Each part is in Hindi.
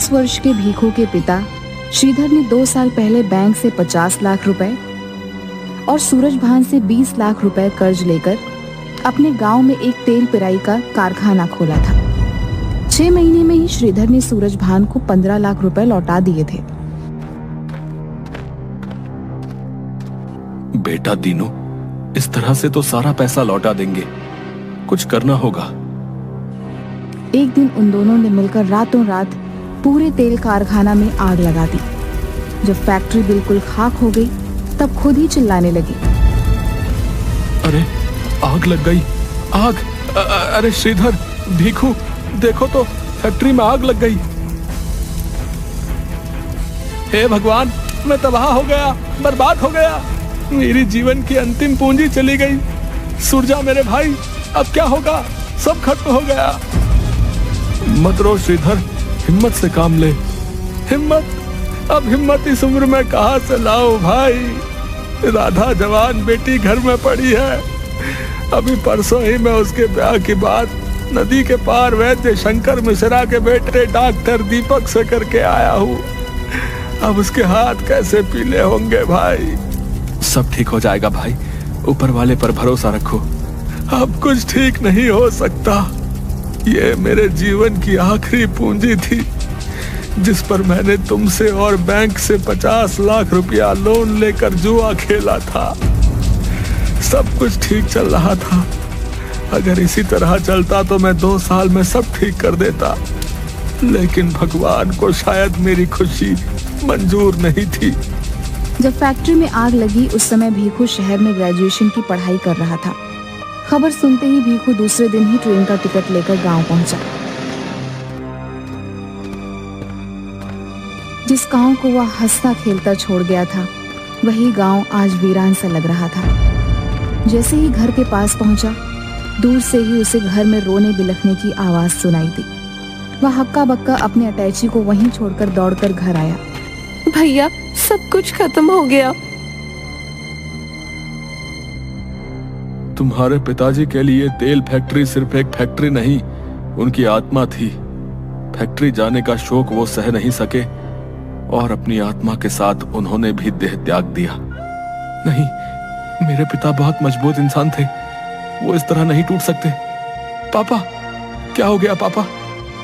10 वर्ष के भीखू के पिता श्रीधर ने 2 साल पहले बैंक से 50 लाख रुपए और सूरजभान से 20 लाख रुपए कर्ज लेकर अपने गांव में एक तेल पिराई का कारखाना खोला था। 6 महीने में ही श्रीधर ने सूरजभान को 15 लाख रुपए लौटा दिए थे। बेटा दीनू, इस तरह से तो सारा पैसा लौटा देंगे, कुछ करना होगा। एक दिन उन दोनों ने मिलकर रातों रात पूरे तेल कारखाना में आग लगा दी। जब फैक्ट्री बिल्कुल खाक हो गई तब खुद ही चिल्लाने लगी, अरे आग लग गई, आग! अरे श्रीधर, भीखू, देखो तो फैक्ट्री में आग लग गई। हे भगवान, मैं तबाह हो गया, बर्बाद हो गया, मेरी जीवन की अंतिम पूंजी चली गई। सुरजा मेरे भाई, अब क्या होगा? सब खत्म हो गया। मत रो श्रीधर, हिम्मत से काम ले। हिम्मत? अब हिम्मत इस उम्र में कहां से लाऊं भाई? राधा जवान बेटी घर में पड़ी है। अभी परसों ही मैं उसके ब्याह की बात नदी के पार वैद्य शंकर मिश्रा के बेटे डॉक्टर दीपक से करके आया हूँ। अब उसके हाथ कैसे पीले होंगे भाई? सब ठीक हो जाएगा भाई, ऊपर वाले पर भरोसा रखो। अब कुछ ठीक नहीं हो सकता। ये मेरे जीवन की आखिरी पूंजी थी जिस पर मैंने तुमसे और बैंक से 50 लाख रुपया लोन लेकर जुआ खेला था। सब कुछ ठीक चल रहा था। अगर इसी तरह चलता तो मैं 2 साल में सब ठीक कर देता, लेकिन भगवान को शायद मेरी खुशी मंजूर नहीं थी। जब फैक्ट्री में आग लगी उस समय भीखू शहर में ग्रेजुएशन की पढ़ाई कर रहा था। खबर सुनते ही भीखू दूसरे दिन ही ट्रेन का टिकट लेकर गांव पहुंचा। जिस गांव को वह हंसता खेलता छोड़ गया था, वही गांव आज वीरान सा लग रहा था। जैसे ही घर के पास पहुंचा, दूर से ही उसे घर में रोने बिलखने की आवाज सुनाई दी। वह हक्का बक्का अपने अटैची को वहीं छोड़कर दौड़कर घर आया। भैया, सब कुछ खत्म हो गया। तुम्हारे पिताजी के लिए तेल फैक्ट्री सिर्फ एक फैक्ट्री नहीं, उनकी आत्मा थी। फैक्ट्री जाने का शोक वो सह नहीं सके और अपनी आत्मा के साथ उन्होंने भी देह त्याग दिया। नहीं, मेरे पिता बहुत मजबूत इंसान थे, वो इस तरह नहीं टूट सकते। पापा, क्या हो गया पापा?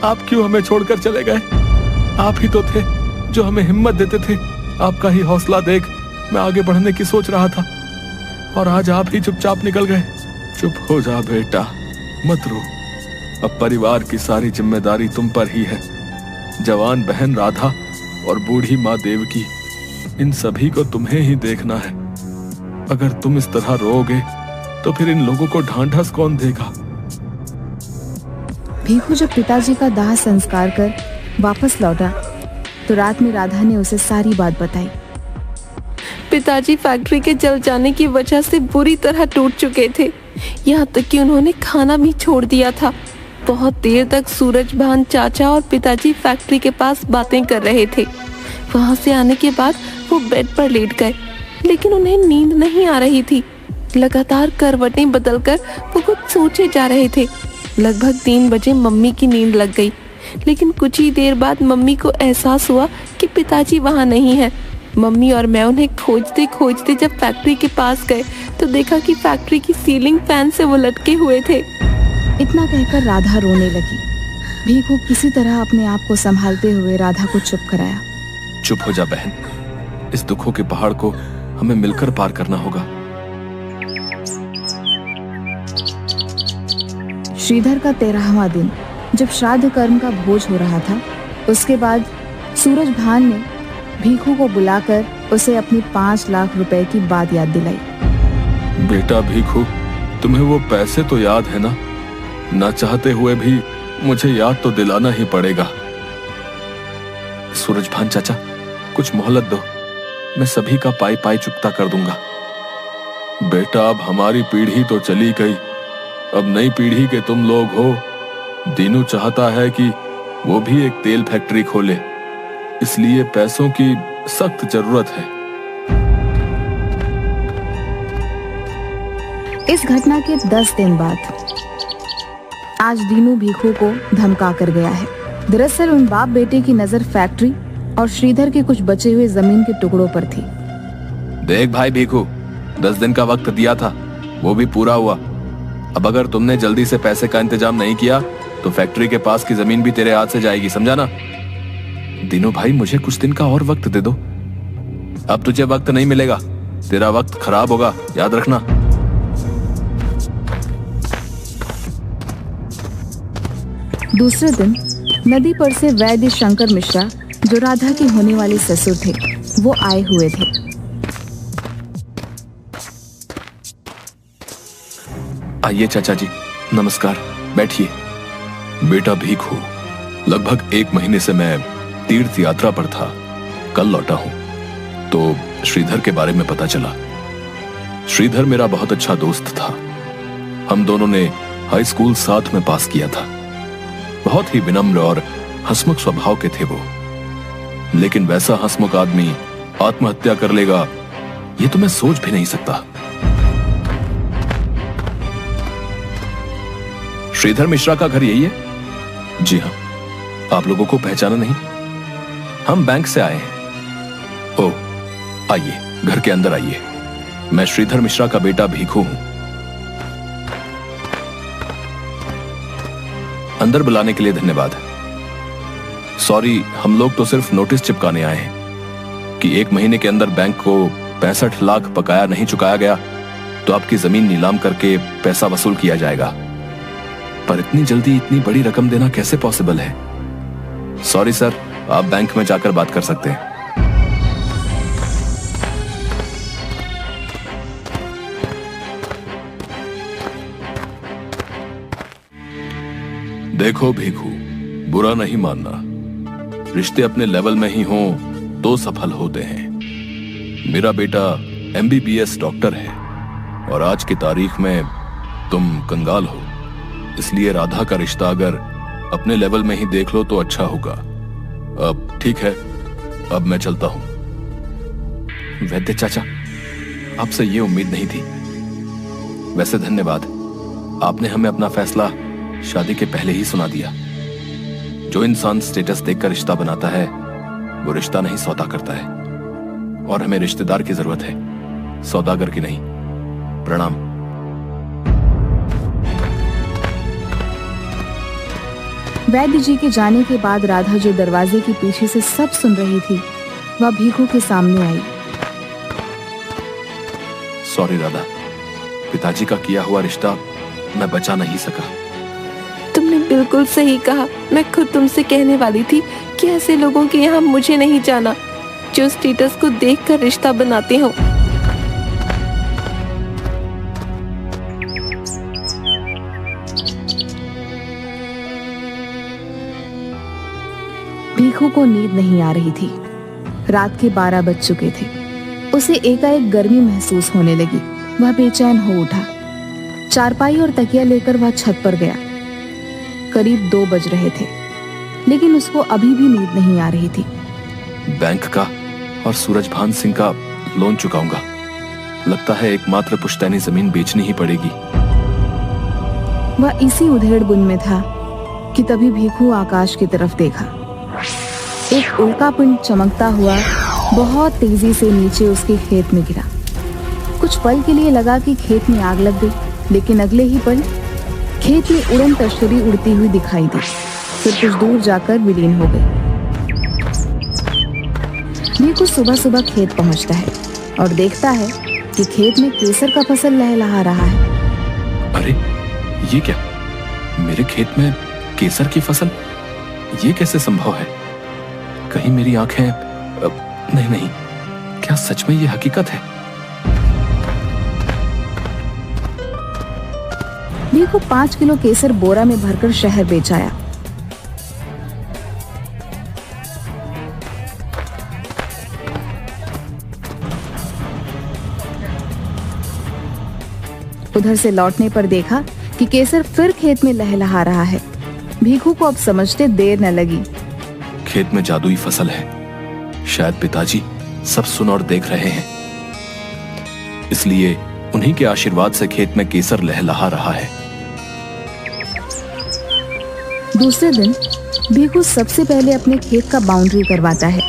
आप क्यों हमें छोड़कर चले गए? आप ही तो थे जो हमें हिम्मत देते थे। आपका ही हौसला देख मैं आगे बढ़ने की सोच रहा था, और आज आप ही चुपचाप निकल गए। चुप हो जा बेटा, मत रो। अब परिवार की सारी जिम्मेदारी तुम पर ही है। जवान बहन राधा और बूढ़ी माँ देवकी, इन सभी को तुम्हें ही देखना है। अगर तुम इस तरह रोओगे तो फिर इन लोगों को ढांढस कौन देगा? भीखू जब पिताजी का दाह संस्कार कर वापस लौटा तो रात में राधा ने उसे सारी बात बताई। पिताजी फैक्ट्री के जल जाने की वजह से बुरी तरह टूट चुके थे, यहाँ तक कि उन्होंने खाना भी छोड़ दिया था। बहुत देर तक सूरजभान चाचा और पिताजी फैक्ट्री के पास बातें कर रहे थे। वहां से आने के बाद वो बेड पर लेट गए, लेकिन उन्हें नींद नहीं आ रही थी। लगातार करवटें बदलकर वो कुछ सोचे जा रहे थे। लगभग 3 बजे मम्मी की नींद लग गई, लेकिन कुछ ही देर बाद मम्मी को एहसास हुआ कि पिताजी वहाँ नहीं है। मम्मी और मैं उन्हें खोजते खोजते जब फैक्ट्री के पास गए तो देखा कि फैक्ट्री की सीलिंग फैन से वो लटके हुए थे। इतना कहकर राधा रोने लगी। भीखू किसी तरह अपने आप को संभालते हुए राधा को चुप कराया। चुप हो जा बहन, इस दुखों के पहाड़ को हमें मिलकर पार करना होगा। श्रीधर का 13वां दिन जब श्राद्ध कर्म का भोज हो रहा था, उसके बाद सूरजभान ने भीखू को बुलाकर उसे अपनी 5 लाख रुपए की बात याद दिलाई। बेटा भीखू, तुम्हें वो पैसे तो याद है ना? ना चाहते हुए भी मुझे याद तो दिलाना ही पड़ेगा। सूरजभान चाचा, कुछ मोहलत दो, मैं सभी का पाई पाई चुकता कर दूंगा। बेटा, अब हमारी पीढ़ी तो चली गई, अब नई पीढ़ी के तुम लोग हो। दीनू चाहता है कि वो भी एक तेल फैक्ट्री खोले, इसलिए पैसों की सख्त जरूरत है। इस घटना के 10 दिन बाद आज दीनू भीखू को धमका कर गया है। दरअसल उन बाप बेटे की नजर फैक्ट्री और श्रीधर के कुछ बचे हुए जमीन के टुकड़ों पर थी। देख भाई भीखू, 10 दिन का वक्त दिया था, वो भी पूरा हुआ। अब अगर तुमने जल्दी से पैसे का इंतजाम नहीं किया तो फैक्ट्री के पास की जमीन भी तेरे हाथ से जाएगी, समझा ना? दीनू भाई, मुझे कुछ दिन का और वक्त दे दो। अब तुझे वक्त नहीं मिलेगा, तेरा वक्त खराब होगा, याद रखना। दूसरे दिन नदी पर से वैद्य शंकर मिश्रा, जो राधा के होने वाले ससुर थे, वो आए हुए थे। आइए चाचा जी, नमस्कार, बैठिए। बेटा भीखू, लगभग 1 महीने से मैं तीर्थ यात्रा पर था, कल लौटा हूं तो श्रीधर के बारे में पता चला। श्रीधर मेरा बहुत अच्छा दोस्त था। हम दोनों ने हाई स्कूल साथ में पास किया था। बहुत ही विनम्र और हंसमुख स्वभाव के थे वो, लेकिन वैसा हंसमुख आदमी आत्महत्या कर लेगा ये तो मैं सोच भी नहीं सकता। श्रीधर मिश्रा का घर यही है? जी हाँ। आप लोगों को पहचाना नहीं? हम बैंक से आए हैं। ओह, आइए, घर के अंदर आइए। मैं श्रीधर मिश्रा का बेटा भीखू हूं। अंदर बुलाने के लिए धन्यवाद। सॉरी, हम लोग तो सिर्फ नोटिस चिपकाने आए हैं कि 1 महीने के अंदर बैंक को 65 लाख बकाया नहीं चुकाया गया तो आपकी जमीन नीलाम करके पैसा वसूल किया जाएगा। पर इतनी जल्दी इतनी बड़ी रकम देना कैसे पॉसिबल है? सॉरी सर, आप बैंक में जाकर बात कर सकते हैं। देखो भीखू, बुरा नहीं मानना, रिश्ते अपने लेवल में ही हों तो सफल होते हैं। मेरा बेटा MBBS डॉक्टर है और आज की तारीख में तुम कंगाल हो, इसलिए राधा का रिश्ता अगर अपने लेवल में ही देख लो तो अच्छा होगा। अब ठीक है, अब मैं चलता हूं। वैद्य चाचा, आपसे ये उम्मीद नहीं थी। वैसे धन्यवाद, आपने हमें अपना फैसला शादी के पहले ही सुना दिया। जो इंसान स्टेटस देखकर रिश्ता बनाता है वो रिश्ता नहीं सौदा करता है, और हमें रिश्तेदार की जरूरत है, सौदागर की नहीं। प्रणाम। वैद्य जी के जाने के बाद राधा, जो दरवाजे के पीछे से सब सुन रही थी, वह भीखू के सामने आई। सॉरी राधा, पिताजी का किया हुआ रिश्ता मैं बचा नहीं सका। तुमने बिल्कुल सही कहा। मैं खुद तुमसे कहने वाली थी कि ऐसे लोगों के यहाँ मुझे नहीं जाना जो स्टेटस को देखकर रिश्ता बनाते हो। भीखू को नींद नहीं आ रही थी। रात के 12 बज चुके थे। उसे एकाएक गर्मी महसूस होने लगी। वह बेचैन हो उठा। चारपाई और तकिया लेकर वह छत पर गया। करीब 2 बज रहे थे, लेकिन उसको अभी भी नींद नहीं आ रही थी। बैंक का और सूरजभान सिंह का लोन चुकाऊंगा। लगता है एकमात्र पुश्तैनी जमीन बेचनी ही पड़ेगी। वह इसी उधेड़-बुन में था कि तभी भीखू आकाश की तरफ देखा। एक उल्कापिंड चमकता हुआ बहुत तेजी से नीचे उसके खेत में गिरा। कुछ पल के लिए लगा कि खेत में आग लग गई, लेकिन अगले ही पल खेत में उड़न तश्तरी उड़ती हुई दिखाई दी, फिर कुछ दूर जाकर विलीन हो गई। भीखू सुबह सुबह खेत पहुंचता है और देखता है कि खेत में केसर का फसल लहलहा रहा है। अरे ये क्या, मेरे खेत में केसर की फसल? ये कैसे संभव है? कहीं मेरी आंखें नहीं, क्या सच में ये हकीकत है? भीखू 5 किलो केसर बोरा में भरकर शहर बेच आया। उधर से लौटने पर देखा कि केसर फिर खेत में लहलहा रहा है। भीखू को अब समझते देर न लगी। खेत में जादुई फसल है, शायद पिताजी सब सुन और देख रहे हैं, इसलिए उन्हीं के आशीर्वाद से खेत में केसर लहलहा रहा है। दूसरे दिन भीखू सबसे पहले अपने खेत का बाउंड्री करवाता है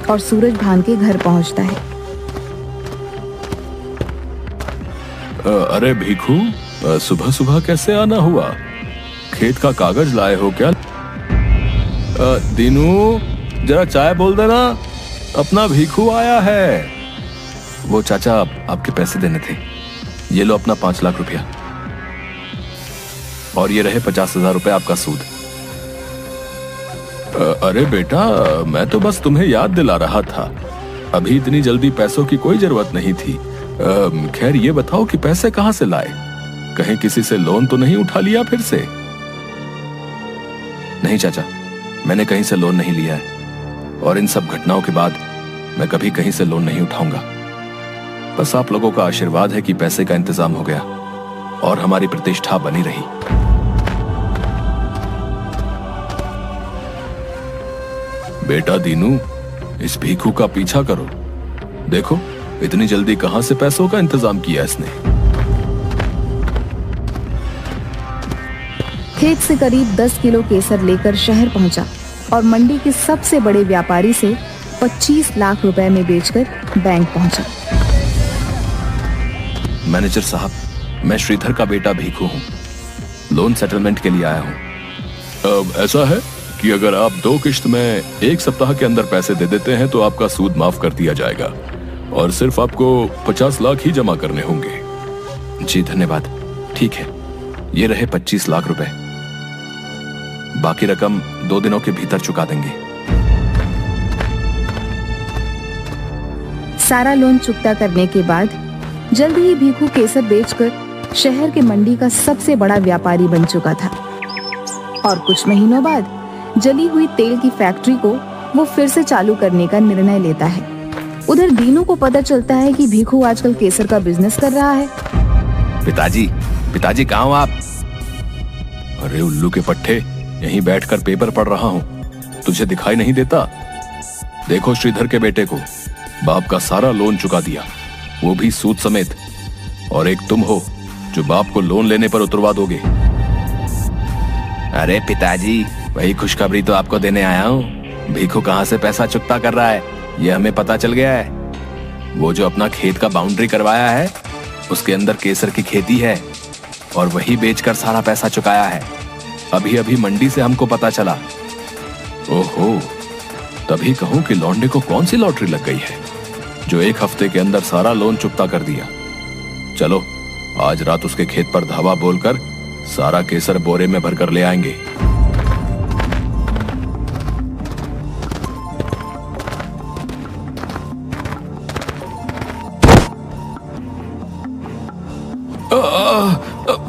और सूरज भान के घर पहुंचता है। अरे भीखू, सुबह सुबह कैसे आना हुआ? खेत का कागज लाए हो क्या? दीनू, जरा चाय बोल देना, अपना भीखू आया है। वो चाचा आपके पैसे देने थे, ये लो अपना 5 लाख रुपया, और ये रहे 50,000 रुपए आपका सूद। अरे बेटा, मैं तो बस तुम्हें याद दिला रहा था, अभी इतनी जल्दी पैसों की कोई जरूरत नहीं थी। खैर ये बताओ कि पैसे कहां से लाए? कहीं किसी से लोन तो नहीं उठा लिया फिर से? नहीं चाचा, मैंने कहीं से लोन नहीं लिया है, और इन सब घटनाओं के बाद मैं कभी कहीं से लोन नहीं उठाऊंगा। बस आप लोगों का आशीर्वाद है कि पैसे का इंतजाम हो गया और हमारी प्रतिष्ठा बनी रही। बेटा दीनू, इस भीखू का पीछा करो, देखो इतनी जल्दी कहां से पैसों का इंतजाम किया इसने। खेत से करीब 10 किलो केसर लेकर शहर पहुंचा और मंडी के सबसे बड़े व्यापारी से 25 लाख रुपए में बेचकर बैंक पहुंचा। मैनेजर साहब, मैं श्रीधर का बेटा भीखू हूँ, लोन सेटलमेंट के लिए आया हूँ। अब ऐसा है कि अगर आप 2 किश्त में 1 सप्ताह के अंदर पैसे दे देते हैं तो आपका सूद माफ कर दिया जाएगा, और सिर्फ आपको 50 लाख ही जमा करने होंगे। जी धन्यवाद, ठीक है, ये रहे 25 लाख रुपए, बाकी रकम 2 दिनों के भीतर चुका देंगे। सारा लोन चुकता करने के बाद जल्द ही भीखू केसर बेचकर शहर के मंडी का सबसे बड़ा व्यापारी बन चुका था, और कुछ महीनों बाद जली हुई तेल की फैक्ट्री को वो फिर से चालू करने का निर्णय लेता है। उधर दीनू को पता चलता है कि भीखू आजकल केसर का बिजनेस कर रहा है। पिताजी कहाँ हो आप? अरे उल्लू के पट्टे, यहीं बैठकर पेपर पढ़ रहा हूँ, तुझे दिखाई नहीं देता? देखो श्रीधर के बेटे को, बाप का सारा लोन चुका दिया, वो भी सूद समेत, और एक तुम हो जो बाप को लोन लेने पर उतरवा दोगे। अरे पिताजी, वही खुशखबरी तो आपको देने आया हूँ। भीखू कहाँ से पैसा चुकता कर रहा है ये हमें पता चल गया है। वो जो अपना खेत का बाउंड्री करवाया है उसके अंदर केसर की खेती है, और वही बेचकर सारा पैसा चुकाया है। अभी अभी मंडी से हमको पता चला। ओहो, तभी कहूं कि लौंडे को कौन सी लॉटरी लग गई है जो 1 हफ्ते के अंदर सारा लोन चुकता कर दिया। चलो आज रात उसके खेत पर धावा बोलकर सारा केसर बोरे में भरकर ले आएंगे।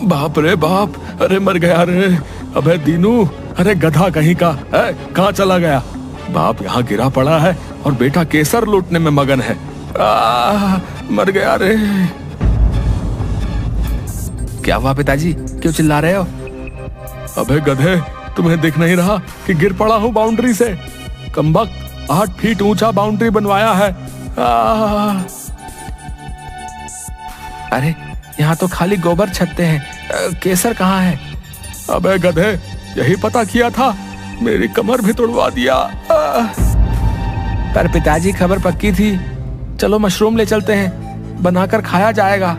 बाप रे बाप, अरे मर गया रे। अबे दीनू, अरे गधा कहीं का है, कहाँ चला गया? बाप यहाँ गिरा पड़ा है और बेटा केसर लूटने में मगन है। मर गया रे। क्या हुआ पिताजी, क्यों चिल्ला रहे हो? अबे गधे, तुम्हें दिख नहीं रहा कि गिर पड़ा हूँ बाउंड्री से? कमबख्त 8 फीट ऊंचा बाउंड्री बनवाया है। अरे यहाँ तो खाली गोबर छत्ते हैं, केसर कहाँ है? अबे गधे, यही पता किया था, मेरी कमर भी तोड़वा दिया। पर पिताजी खबर पक्की थी, चलो मशरूम ले चलते हैं, बनाकर खाया जाएगा।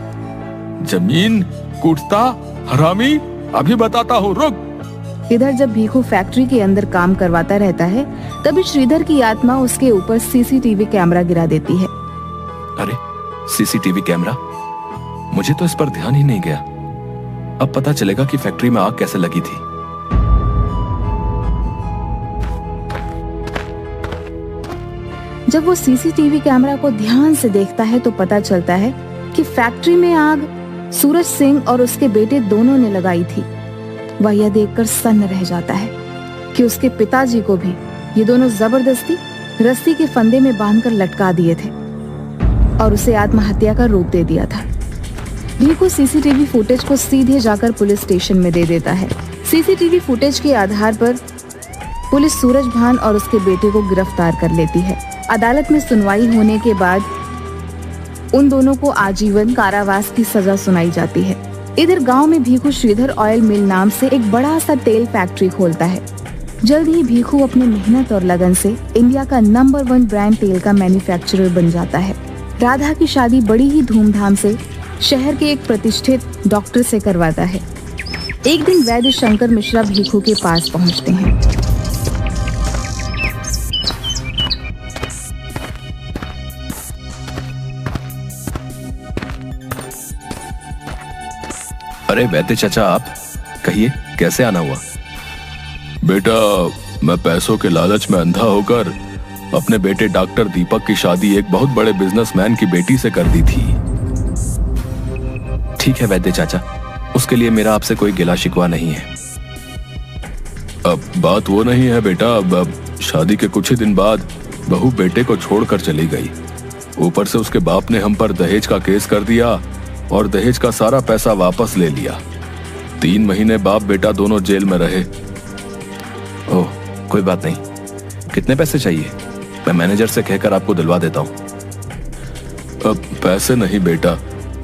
जमीन कूटता हरामी, अभी बताता हूँ, रुक। इधर जब भीखू फैक्ट्री के अंदर काम करवाता रहता है तभी श्रीधर की आत्मा उसके ऊपर सीसीटीवी कैमरा गिरा देती है। अरे सीसीटीवी कैमरा, मुझे तो इस पर ध्यान ही नहीं गया। अब पता चलेगा कि फैक्ट्री में आग कैसे लगी थी। जब वो सीसीटीवी कैमरा को ध्यान से देखता है तो पता चलता है कि फैक्ट्री में आग सूरज सिंह और उसके बेटे दोनों ने लगाई थी। वह यह देखकर सन्न रह जाता है कि उसके पिताजी को भी ये दोनों जबरदस्ती रस्सी के फंदे में बांधकर लटका दिए थे और उसे आत्महत्या का रूप दे दिया था। भीखू सीसीटीवी फुटेज को सीधे जाकर पुलिस स्टेशन में दे देता है। सीसीटीवी फुटेज के आधार पर पुलिस सूरज भान और उसके बेटे को गिरफ्तार कर लेती है। अदालत में सुनवाई होने के बाद उन दोनों को आजीवन कारावास की सजा सुनाई जाती है। इधर गांव में भीखू श्रीधर ऑयल मिल नाम से एक बड़ा सा तेल फैक्ट्री खोलता है। जल्द ही भीखू अपने मेहनत और लगन से इंडिया का नंबर 1 ब्रांड तेल का मैन्युफैक्चरर बन जाता है। राधा की शादी बड़ी ही धूमधाम से शहर के एक प्रतिष्ठित डॉक्टर से करवाता है। एक दिन वैद्य शंकर मिश्रा भीखू के पास पहुंचते हैं। अरे वैद्य चाचा, आप कहिए कैसे आना हुआ? बेटा, मैं पैसों के लालच में अंधा होकर अपने बेटे डॉक्टर दीपक की शादी एक बहुत बड़े बिजनेसमैन की बेटी से कर दी थी। ठीक है वैद्य चाचा, उसके लिए मेरा आपसे कोई गिला शिकवा नहीं है। अब बात वो नहीं है बेटा, अब शादी के कुछ ही दिन बाद बहू बेटे को छोड़कर चली गई। ऊपर से उसके बाप ने हम पर दहेज का केस कर दिया और दहेज का सारा पैसा वापस ले लिया। 3 महीने बाप बेटा दोनों जेल में रहे। ओह, कोई बात नहीं। कितने पैसे चाहिए? मैं मैनेजर से कहकर आपको दिलवा देता हूँ। अब पैसे नहीं बेटा,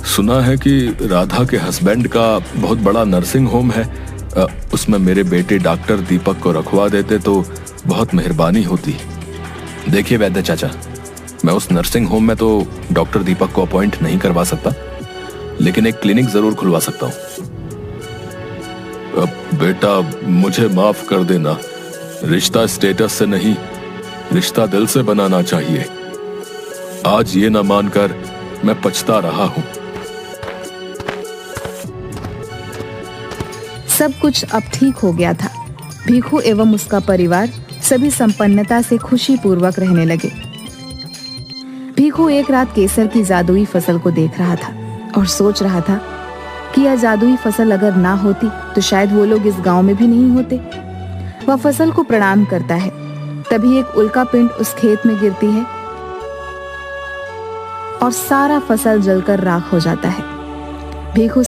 सुना है कि राधा के हस्बैंड का बहुत बड़ा नर्सिंग होम है, उसमें मेरे बेटे डॉक्टर दीपक को रखवा देते तो बहुत मेहरबानी होती। देखिए वैद्य चाचा, मैं उस नर्सिंग होम में तो डॉक्टर दीपक को अपॉइंट नहीं करवा सकता, लेकिन एक क्लिनिक जरूर खुलवा सकता हूँ। अब बेटा मुझे माफ कर देना, रिश्ता स्टेटस से नहीं, रिश्ता दिल से बनाना चाहिए। आज ये ना मानकर मैं पछता रहा हूँ। सब कुछ अब ठीक हो गया था। भीखू एवं उसका परिवार सभी संपन्नता से खुशी पूर्वक रहने लगे। भीखू एक रात केसर की जादुई फसल को देख रहा था और सोच रहा था कि यह जादुई फसल अगर ना होती तो शायद वो लोग इस गांव में भी नहीं होते। वह फसल को प्रणाम करता है, तभी एक उल्का पिंड उस खेत में गिरती है और सारा फसल जलकर राख हो जाता है। भीखू